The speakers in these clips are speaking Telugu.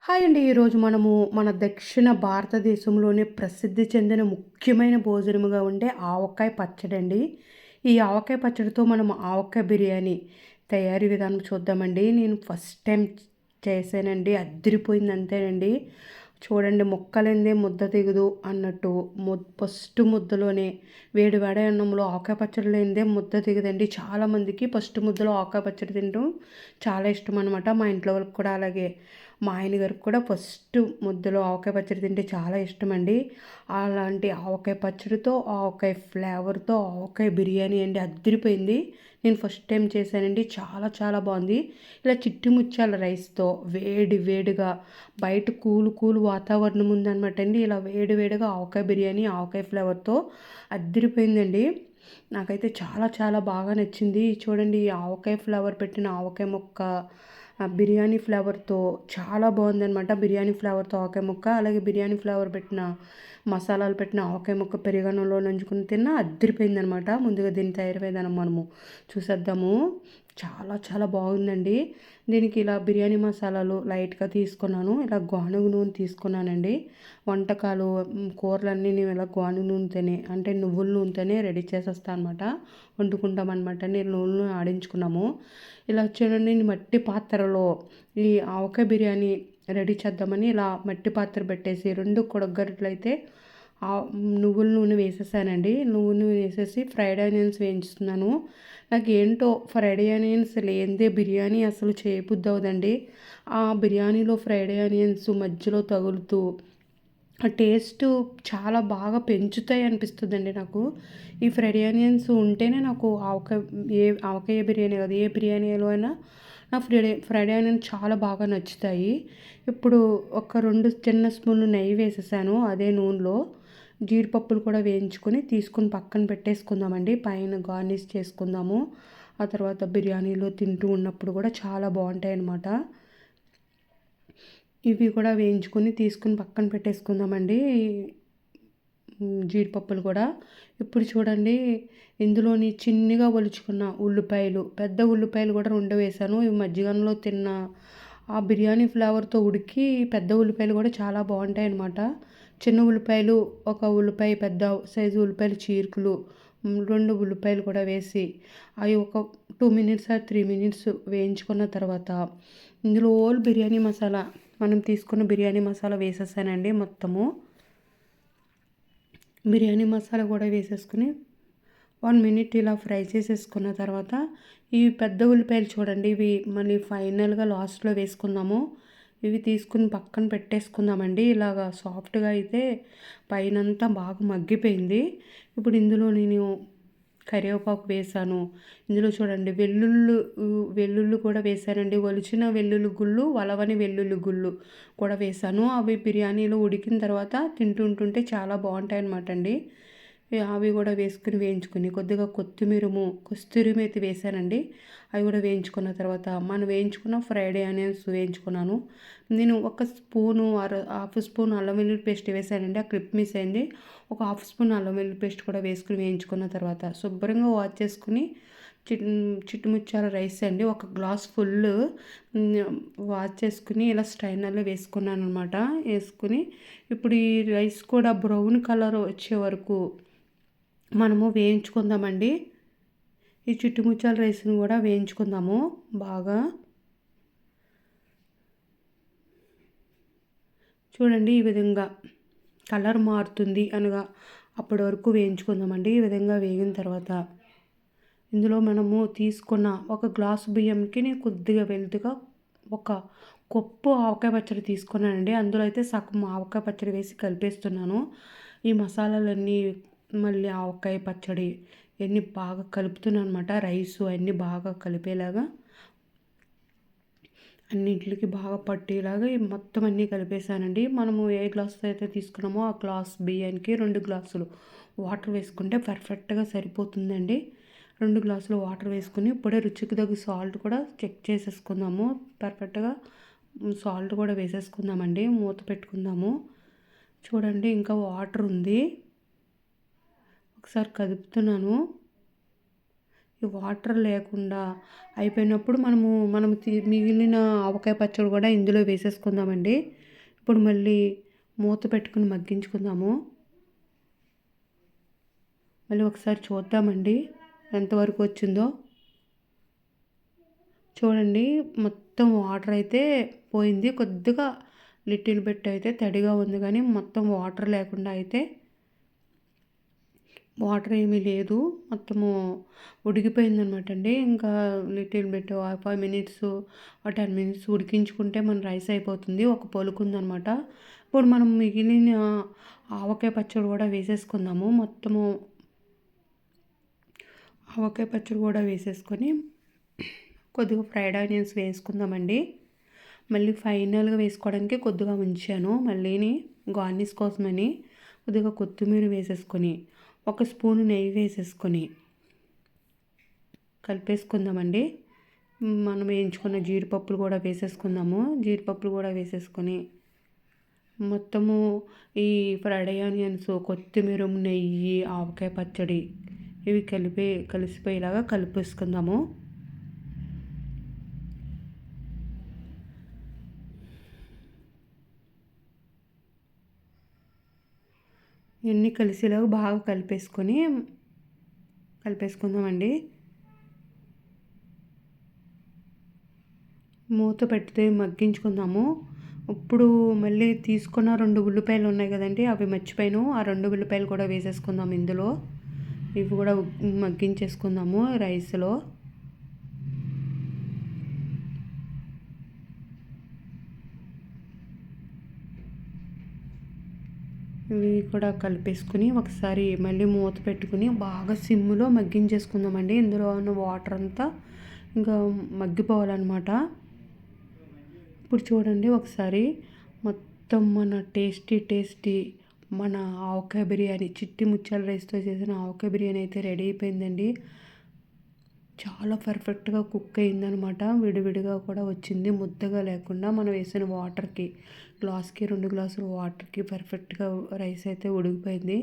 హాయ్ అండి. ఈరోజు మనము మన దక్షిణ భారతదేశంలోనే ప్రసిద్ధి చెందిన ముఖ్యమైన భోజనముగా ఉండే ఆవకాయ పచ్చడండి. ఈ ఆవకాయ పచ్చడితో మనం ఆవకాయ బిర్యానీ తయారీ విధానం చూద్దామండి. నేను ఫస్ట్ టైం చేశానండి. అద్దిరిపోయింది అంతేనండి. చూడండి, ముక్కలేనిదే ముద్ద దిగదు అన్నట్టు ఫస్ట్ ముద్దలోనే వేడి వేడి అన్నంలో ఆవకాయ పచ్చడి లేనిదే ముద్ద దిగదండి. చాలామందికి ఫస్ట్ ముద్దలో ఆవకాయ పచ్చడి తినడం చాలా ఇష్టం అనమాట. మా ఇంట్లో వాళ్ళకి కూడా అలాగే. మా ఆయన గారికి కూడా ఫస్ట్ ముద్దలో ఆవకాయ పచ్చడి తింటే చాలా ఇష్టమండి. అలాంటి ఆవకాయ పచ్చడితో, ఆవకాయ ఫ్లేవర్తో ఆవకాయ బిర్యానీ అండి అద్దిరిపోయింది. నేను ఫస్ట్ టైం చేశానండి. చాలా చాలా బాగుంది. ఇలా చిట్టి ముత్యాల రైస్తో వేడి వేడిగా బయట కూల్ కూల్ వాతావరణం ఉందనమాట అండి. ఇలా వేడి వేడిగా ఆవకాయ బిర్యానీ ఆవకాయ ఫ్లేవర్తో అద్దిరిపోయిందండి. నాకైతే చాలా చాలా బాగా నచ్చింది. చూడండి, ఈ ఆవకాయ ఫ్లేవర్ పెట్టిన ఆవకాయ ముక్క బిర్యానీ ఫ్లేవర్తో చాలా బాగుందనమాట. బిర్యానీ ఫ్లేవర్తో ఆవకాయ ముక్క, అలాగే బిర్యానీ ఫ్లేవర్ పెట్టిన మసాలాలు పెట్టిన ఆవకాయ ముక్క పెరుగన్నంలో నంచుకుని తిన్నా అద్దిరిపోయిందనమాట. ముందుగా దీని తయారు విధానం మనము చూసేద్దాము. చాలా చాలా బాగుందండి. దీనికి ఇలా బిర్యానీ మసాలాలు లైట్గా తీసుకున్నాను. ఇలా గానుగ నూనె తీసుకున్నానండి. వంటకాలు కూరలన్నీ నేను ఇలా గానుగ నూనెతోనే, అంటే నువ్వుల నూనెతోనే రెడీ చేసేస్తాను అనమాట. వండుకుంటాం అనమాట. నేను నూనె ఆడించుకున్నాము. ఇలా చూడండి, మట్టి పాత్రలో ఈ ఆవకాయ బిర్యానీ రెడీ చేద్దామని ఇలా మట్టి పాత్ర పెట్టేసి 2 కొడగరిటలైతే నువ్వుల నూనె వేసేసానండి. నువ్వుల నూనె వేసేసి ఫ్రైడ్ ఆనియన్స్ వేయించుతున్నాను. నాకు ఏంటో ఫ్రైడ్ ఆనియన్స్ లేనిదే బిర్యానీ అసలు చేయబుద్ధి అవ్వదండి. ఆ బిర్యానీలో ఫ్రైడ్ ఆనియన్స్ మధ్యలో తగులుతూ ఆ టేస్ట్ చాలా బాగా పెంచుతాయి అనిపిస్తుందండి నాకు. ఈ ఫ్రైడ్ ఆనియన్స్ ఉంటేనే నాకు ఆవకాయ బిర్యానీ కాదు, ఏ బిర్యానీలో అయినా నా ఫ్రైడ్ ఆనియన్ చాలా బాగా నచ్చుతాయి. ఇప్పుడు ఒక 2 చిన్న స్పూన్లు నెయ్యి వేసేసాను అదే నూనెలో. జీడిపప్పులు కూడా వేయించుకొని తీసుకొని పక్కన పెట్టేసుకుందామండి. పైన గార్నిష్ చేసుకుందాము. ఆ తర్వాత బిర్యానీలో తింటూ ఉన్నప్పుడు కూడా చాలా బాగుంటాయి అన్నమాట. ఇవి కూడా వేయించుకొని తీసుకుని పక్కన పెట్టేసుకుందామండి. జీడిపప్పులు కూడా. ఇప్పుడు చూడండి, ఇందులోని చిన్నగా ఒలుచుకున్న ఉల్లిపాయలు, పెద్ద ఉల్లిపాయలు కూడా 2 వేసాను. ఇవి మజ్జిగన్నంలో తిన్న ఆ బిర్యానీ ఫ్లేవర్తో ఉడికి పెద్ద ఉల్లిపాయలు కూడా చాలా బాగుంటాయి అన్నమాట. చిన్న ఉల్లిపాయలు, ఒక ఉల్లిపాయ, పెద్ద సైజు ఉల్లిపాయలు చీరుకులు, 2 ఉల్లిపాయలు కూడా వేసి అవి ఒక 2 మినిట్స్ ఆర్ 3 మినిట్స్ వేయించుకున్న తర్వాత ఇందులో బిర్యానీ మసాలా, మనం తీసుకున్న బిర్యానీ మసాలా వేసేసానండి మొత్తము. బిర్యానీ మసాలా కూడా వేసేసుకుని 1 మినిట్ ఇలా ఫ్రై చేసేసుకున్న తర్వాత ఈ పెద్ద ఉల్లిపాయలు చూడండి, ఇవి మళ్ళీ ఫైనల్గా లాస్ట్లో వేసుకుందాము. ఇవి తీసుకుని పక్కన పెట్టేసుకుందామండి. ఇలాగా సాఫ్ట్గా అయితే పైనంతా బాగా మగ్గిపోయింది. ఇప్పుడు ఇందులో నేను కరివేపాకు వేసాను. ఇందులో చూడండి వెల్లుల్లి కూడా వేసానండి. ఒలిచిన వెల్లుల్లి గుళ్ళు, వలవని వెల్లుల్లి గుళ్ళు కూడా వేసాను. అవి బిర్యానీలో ఉడికిన తర్వాత తింటుంటుంటే చాలా బాగుంటాయి అన్నమాట అండి. అవి కూడా వేసుకుని వేయించుకుని కొద్దిగా కస్తూరి మేతి వేసానండి. అవి కూడా వేయించుకున్న తర్వాత మనం వేయించుకున్న ఫ్రైడ్ ఆనియన్స్ వేయించుకున్నాను. నేను హాఫ్ స్పూన్ అల్లం వెల్లుల్లి పేస్ట్ వేసానండి. ఆ క్లిప్ మిస్ అయింది. ఒక హాఫ్ స్పూన్ అల్లం వెల్లుల్లి పేస్ట్ కూడా వేసుకుని వేయించుకున్న తర్వాత శుభ్రంగా వాష్ చేసుకుని చిట్టుముచ్చాల రైస్ అండి ఒక గ్లాస్ ఫుల్ వాష్ చేసుకుని ఇలా స్ట్రైనర్లో వేసుకున్నాను అనమాట. వేసుకుని ఇప్పుడు ఈ రైస్ కూడా బ్రౌన్ కలర్ వచ్చే వరకు మనము వేయించుకుందామండి. ఈ చిట్టుముచ్చాల రైస్ని కూడా వేయించుకుందాము బాగా. చూడండి, ఈ విధంగా కలర్ మారుతుంది అనగా అప్పటి వరకు వేయించుకుందామండి. ఈ విధంగా వేగిన తర్వాత ఇందులో మనము తీసుకున్న ఒక గ్లాసు బియ్యంకి నేను కొద్దిగా వెల్తుగా ఒక కప్పు ఆవకాయ పచ్చడి తీసుకున్నానండి. అందులో అయితే సగం ఆవకాయ పచ్చడి వేసి కలిపేస్తున్నాను. ఈ మసాలాలన్నీ మళ్ళీ ఆవకాయ పచ్చడి ఇవన్నీ బాగా కలుపుతున్నాను అనమాట. రైసు అన్నీ బాగా కలిపేలాగా, అన్నింటికి బాగా పట్టేలాగా మొత్తం అన్నీ కలిపేసానండి. మనము ఏ గ్లాస్తో అయితే తీసుకున్నామో ఆ గ్లాస్ బియ్యానికి 2 గ్లాసులు వాటర్ వేసుకుంటే పర్ఫెక్ట్గా సరిపోతుందండి. 2 గ్లాసులు వాటర్ వేసుకుని ఇప్పుడే రుచికి తగ్గ సాల్ట్ కూడా చెక్ చేసేసుకుందాము. పర్ఫెక్ట్గా సాల్ట్ కూడా వేసేసుకుందామండి. మూత పెట్టుకుందాము. చూడండి, ఇంకా వాటర్ ఉంది. ఒకసారి కదుపుతున్నాను. ఈ వాటర్ లేకుండా అయిపోయినప్పుడు మిగిలిన ఆవకాయ పచ్చడి కూడా ఇందులో వేసేసుకుందామండి. ఇప్పుడు మళ్ళీ మూత పెట్టుకుని మగ్గించుకుందాము. మళ్ళీ ఒకసారి చూద్దామండి ఎంతవరకు వచ్చిందో. చూడండి, మొత్తం వాటర్ అయితే పోయింది. కొద్దిగా లిటిల్ బిట్ అయితే తడిగా ఉంది, కానీ మొత్తం వాటర్ లేకుండా అయితే వాటర్ ఏమీ లేదు. మొత్తము ఉడికిపోయిందనమాట అండి. ఇంకా లిటిల్ బిట్ 5 మినిట్స్ 10 మినిట్స్ ఉడికించుకుంటే మన రైస్ అయిపోతుంది. ఒక పొలుకుందనమాట. ఇప్పుడు మనం మిగిలిన ఆవకాయ పచ్చడి కూడా వేసేసుకుందాము. మొత్తము ఆవకాయ పచ్చడి కూడా వేసేసుకొని కొద్దిగా ఫ్రైడ్ ఆనియన్స్ వేసుకుందామండి. మళ్ళీ ఫైనల్గా వేసుకోవడానికి కొద్దిగా ఉంచాను. మళ్ళీని గార్నిష్ కోసమని కొద్దిగా కొత్తిమీర వేసేసుకొని 1 స్పూన్ నెయ్యి వేసేసుకొని కలిపేసుకుందామండి. మనం వేయించుకున్న జీడిపప్పులు కూడా వేసేసుకుందాము. జీడిపప్పులు కూడా వేసేసుకొని మొత్తము ఈ ఫ్రైడ్ ఆనియన్స్, కొత్తిమీర, నెయ్యి, ఆవకాయ పచ్చడి ఇవి కలిసిపోయేలాగా కలిపేసుకుందాము. ఇవన్నీ కలిసేలాగా బాగా కలిపేసుకుందామండి. మూత పెడితే మగ్గించుకుందాము. ఇప్పుడు మళ్ళీ తీసుకున్న 2 ఉల్లిపాయలు ఉన్నాయి కదండి, అవి మర్చిపోయాను. ఆ 2 ఉల్లిపాయలు కూడా వేసేసుకుందాం ఇందులో. ఇవి కూడా మగ్గించేసుకుందాము రైస్లో. ఇవి కూడా కలిపేసుకుని ఒకసారి మళ్ళీ మూత పెట్టుకుని బాగా సిమ్లో మగ్గించేసుకుందామండి. ఇందులో ఉన్న వాటర్ అంతా ఇంకా మగ్గిపోవాలన్నమాట. ఇప్పుడు చూడండి ఒకసారి మొత్తం మన టేస్టీ మన ఆవకాయ బిర్యానీ, చిట్టి ముత్యాల రైస్తో చేసిన ఆవకాయ బిర్యానీ అయితే రెడీ అయిపోయిందండి. చాలా పర్ఫెక్ట్గా కుక్ అయిందనమాట. విడివిడిగా కూడా వచ్చింది, ముద్దగా లేకుండా. మనం వేసిన వాటర్కి, గ్లాస్కి 2 గ్లాసుల వాటర్కి పర్ఫెక్ట్గా రైస్ అయితే ఉడికిపోయింది.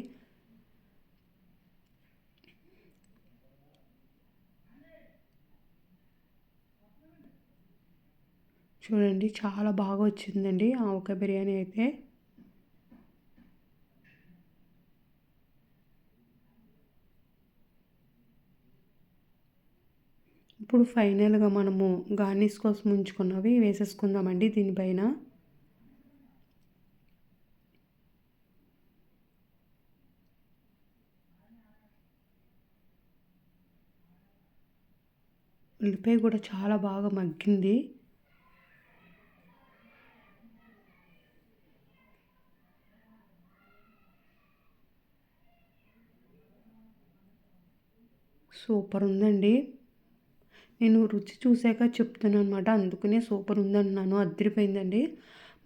చూడండి, చాలా బాగా వచ్చిందండి ఆవకాయ బిర్యానీ అయితే. ఇప్పుడు ఫైనల్గా మనము గార్నిష్ కోసం ఉంచుకున్నవి వేసేసుకుందామండి దీనిపైన. ఉల్లిపాయ కూడా చాలా బాగా మగ్గింది. సూపర్ ఉందండి. నేను రుచి చూసాక చెప్తాను అనమాట, అందుకనే సూపర్ ఉందంటున్నాను. అదిరిపోయిందండి.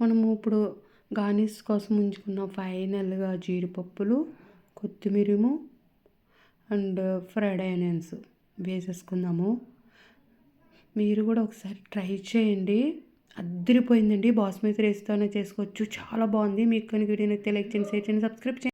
మనము ఇప్పుడు గార్నిష్ కోసం ఉంచుకున్న ఫైనల్గా జీడిపప్పులు, కొత్తిమీరము అండ్ ఫ్రైడ్ ఆనియన్స్ వేసేసుకుందాము. మీరు కూడా ఒకసారి ట్రై చేయండి. అదిరిపోయిందండి. బాస్మతి రైస్తోనే చేసుకోవచ్చు. చాలా బాగుంది. మీకు కనుక వీడియో నచ్చితే లైక్ చేయండి, షేర్ చేయండి, సబ్స్క్రైబ్ చేయండి.